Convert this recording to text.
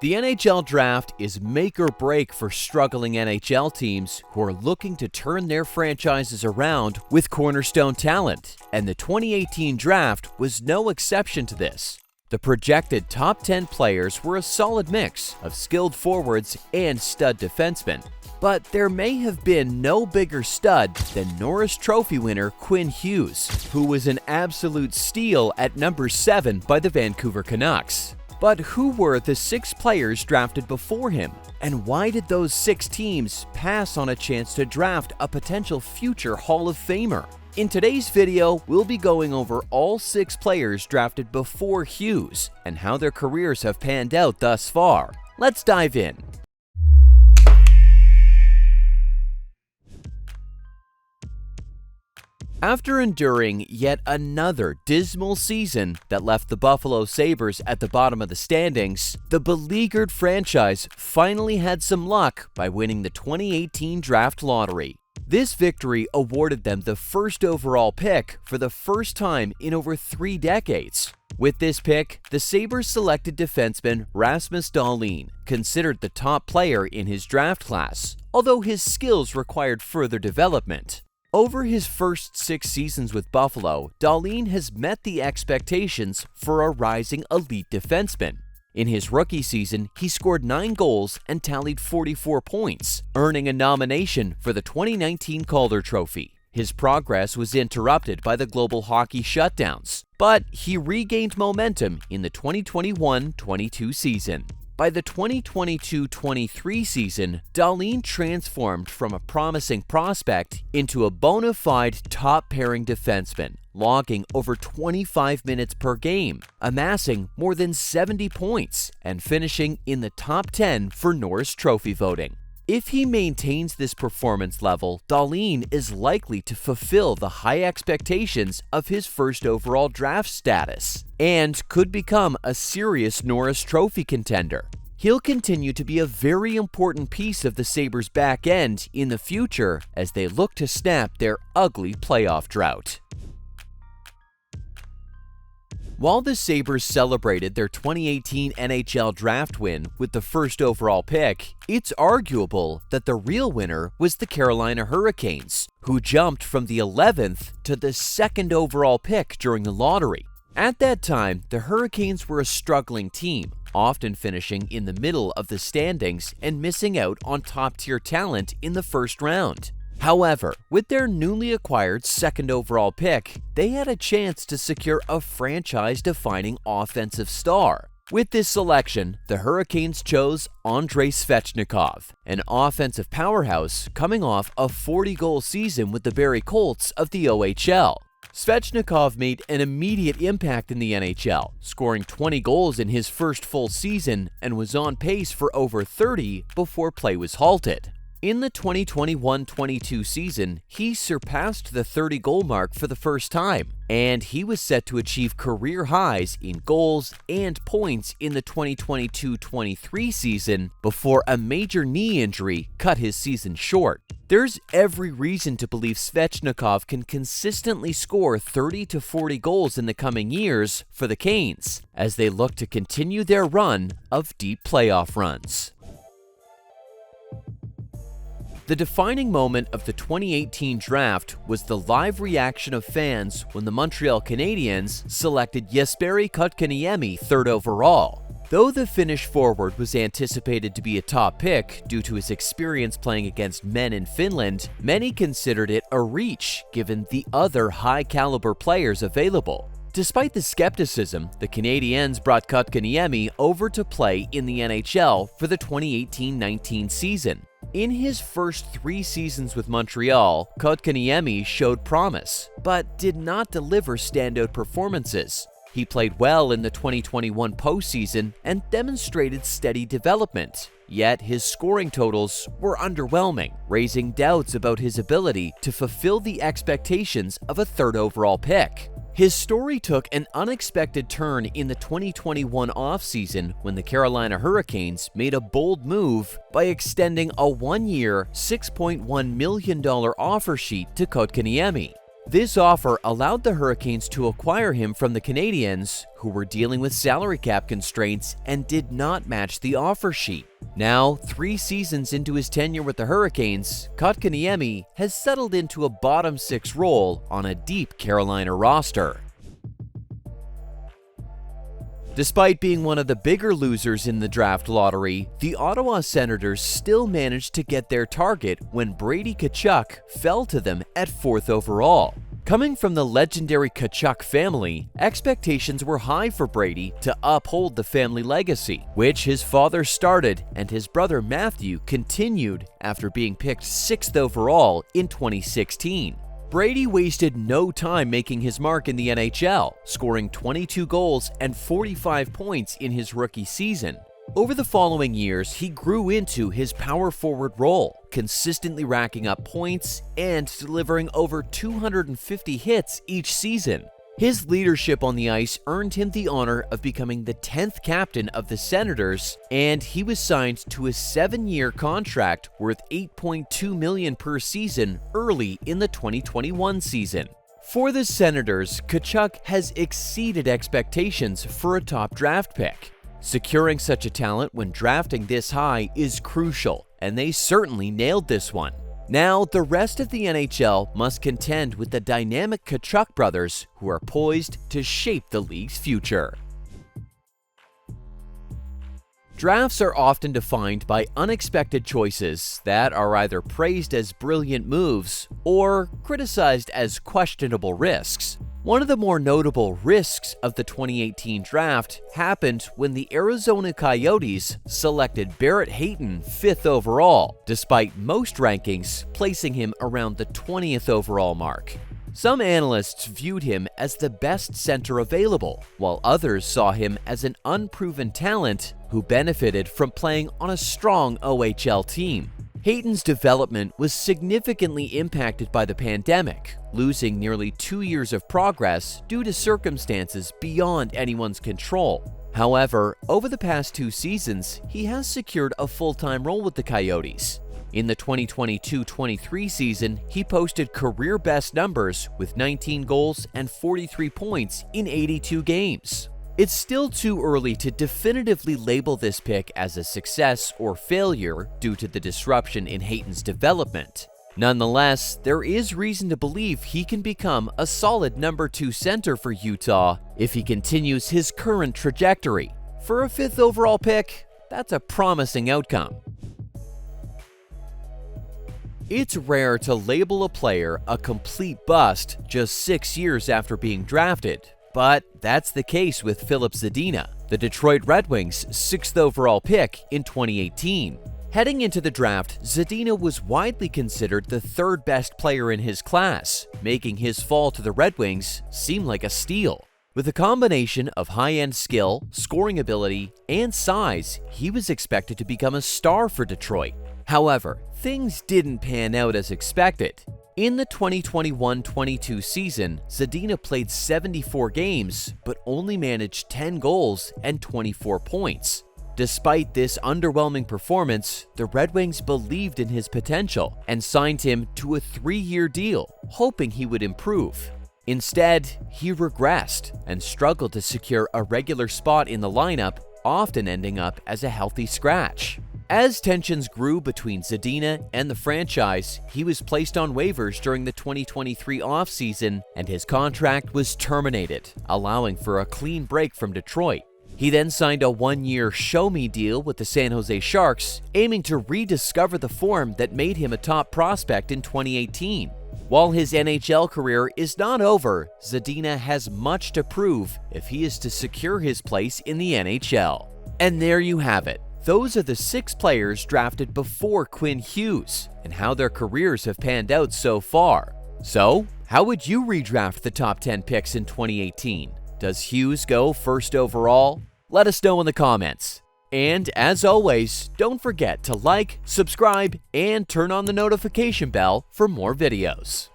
The NHL Draft is make or break for struggling NHL teams who are looking to turn their franchises around with cornerstone talent, and the 2018 Draft was no exception to this. The projected top 10 players were a solid mix of skilled forwards and stud defensemen, but there may have been no bigger stud than Norris Trophy winner Quinn Hughes, who was an absolute steal at number 7 by the Vancouver Canucks. But who were the 6 players drafted before him? And why did those 6 teams pass on a chance to draft a potential future Hall of Famer? In today's video, we'll be going over all 6 players drafted before Hughes and how their careers have panned out thus far. Let's dive in. After enduring yet another dismal season that left the Buffalo Sabres at the bottom of the standings, the beleaguered franchise finally had some luck by winning the 2018 draft lottery. This victory awarded them the first overall pick for the first time in over 3 decades. With this pick, the Sabres selected defenseman Rasmus Dahlin, considered the top player in his draft class, although his skills required further development. Over his first 6 seasons with Buffalo, Dahlin has met the expectations for a rising elite defenseman. In his rookie season, he scored 9 goals and tallied 44 points, earning a nomination for the 2019 Calder Trophy. His progress was interrupted by the global hockey shutdowns, but he regained momentum in the 2021-22 season. By the 2022-23 season, Dahlin transformed from a promising prospect into a bona fide top-pairing defenseman, logging over 25 minutes per game, amassing more than 70 points, and finishing in the top 10 for Norris Trophy voting. If he maintains this performance level, Dahlin is likely to fulfill the high expectations of his first overall draft status and could become a serious Norris Trophy contender. He'll continue to be a very important piece of the Sabres' back end in the future as they look to snap their ugly playoff drought. While the Sabres celebrated their 2018 NHL Draft win with the first overall pick, it's arguable that the real winner was the Carolina Hurricanes, who jumped from the 11th to the 2nd overall pick during the lottery. At that time, the Hurricanes were a struggling team, often finishing in the middle of the standings and missing out on top-tier talent in the first round. However, with their newly acquired 2nd overall pick, they had a chance to secure a franchise-defining offensive star. With this selection, the Hurricanes chose Andrei Svechnikov, an offensive powerhouse coming off a 40-goal season with the Barrie Colts of the OHL. Svechnikov made an immediate impact in the NHL, scoring 20 goals in his first full season and was on pace for over 30 before play was halted. In the 2021-22 season, he surpassed the 30-goal mark for the first time, and he was set to achieve career highs in goals and points in the 2022-23 season before a major knee injury cut his season short. There's every reason to believe Svechnikov can consistently score 30 to 40 goals in the coming years for the Canes, as they look to continue their run of deep playoff runs. The defining moment of the 2018 draft was the live reaction of fans when the Montreal Canadiens selected Jesperi Kotkaniemi 3rd overall. Though the Finnish forward was anticipated to be a top pick due to his experience playing against men in Finland, many considered it a reach given the other high-caliber players available. Despite the skepticism, the Canadiens brought Kotkaniemi over to play in the NHL for the 2018-19 season. In his first 3 seasons with Montreal, Kotkaniemi showed promise, but did not deliver standout performances. He played well in the 2021 postseason and demonstrated steady development, yet his scoring totals were underwhelming, raising doubts about his ability to fulfill the expectations of a 3rd overall pick. His story took an unexpected turn in the 2021 offseason when the Carolina Hurricanes made a bold move by extending a 1-year, $6.1 million offer sheet to Kotkaniemi. This offer allowed the Hurricanes to acquire him from the Canadiens, who were dealing with salary cap constraints and did not match the offer sheet. Now, 3 seasons into his tenure with the Hurricanes, Kotkaniemi has settled into a bottom 6 role on a deep Carolina roster. Despite being one of the bigger losers in the draft lottery, the Ottawa Senators still managed to get their target when Brady Tkachuk fell to them at 4th overall. Coming from the legendary Tkachuk family, expectations were high for Brady to uphold the family legacy, which his father started and his brother Matthew continued after being picked 6th overall in 2016. Brady wasted no time making his mark in the NHL, scoring 22 goals and 45 points in his rookie season. Over the following years, he grew into his power forward role, consistently racking up points and delivering over 250 hits each season. His leadership on the ice earned him the honor of becoming the 10th captain of the Senators, and he was signed to a 7-year contract worth $8.2 million per season early in the 2021 season. For the Senators, Tkachuk has exceeded expectations for a top draft pick. Securing such a talent when drafting this high is crucial, and they certainly nailed this one. Now, the rest of the NHL must contend with the dynamic Tkachuk brothers who are poised to shape the league's future. Drafts are often defined by unexpected choices that are either praised as brilliant moves or criticized as questionable risks. One of the more notable risks of the 2018 draft happened when the Arizona Coyotes selected Barrett Hayton 5th overall, despite most rankings placing him around the 20th overall mark. Some analysts viewed him as the best center available, while others saw him as an unproven talent who benefited from playing on a strong OHL team. Hayton's development was significantly impacted by the pandemic, losing nearly 2 years of progress due to circumstances beyond anyone's control. However, over the past 2 seasons, he has secured a full-time role with the Coyotes. In the 2022-23 season, he posted career-best numbers with 19 goals and 43 points in 82 games. It's still too early to definitively label this pick as a success or failure due to the disruption in Hayton's development. Nonetheless, there is reason to believe he can become a solid number 2 center for Utah if he continues his current trajectory. For a 5th overall pick, that's a promising outcome. It's rare to label a player a complete bust just 6 years after being drafted. But that's the case with Filip Zadina, the Detroit Red Wings' 6th overall pick in 2018. Heading into the draft, Zadina was widely considered the 3rd best player in his class, making his fall to the Red Wings seem like a steal. With a combination of high-end skill, scoring ability, and size, he was expected to become a star for Detroit. However, things didn't pan out as expected. In the 2021-22 season, Zadina played 74 games, but only managed 10 goals and 24 points. Despite this underwhelming performance, the Red Wings believed in his potential and signed him to a 3-year deal, hoping he would improve. Instead, he regressed and struggled to secure a regular spot in the lineup, often ending up as a healthy scratch. As tensions grew between Zadina and the franchise, he was placed on waivers during the 2023 offseason and his contract was terminated, allowing for a clean break from Detroit. He then signed a 1-year show-me deal with the San Jose Sharks, aiming to rediscover the form that made him a top prospect in 2018. While his NHL career is not over, Zadina has much to prove if he is to secure his place in the NHL. And there you have it. Those are the 6 players drafted before Quinn Hughes and how their careers have panned out so far. So, how would you redraft the top 10 picks in 2018? Does Hughes go 1st overall? Let us know in the comments. And as always, don't forget to like, subscribe, and turn on the notification bell for more videos.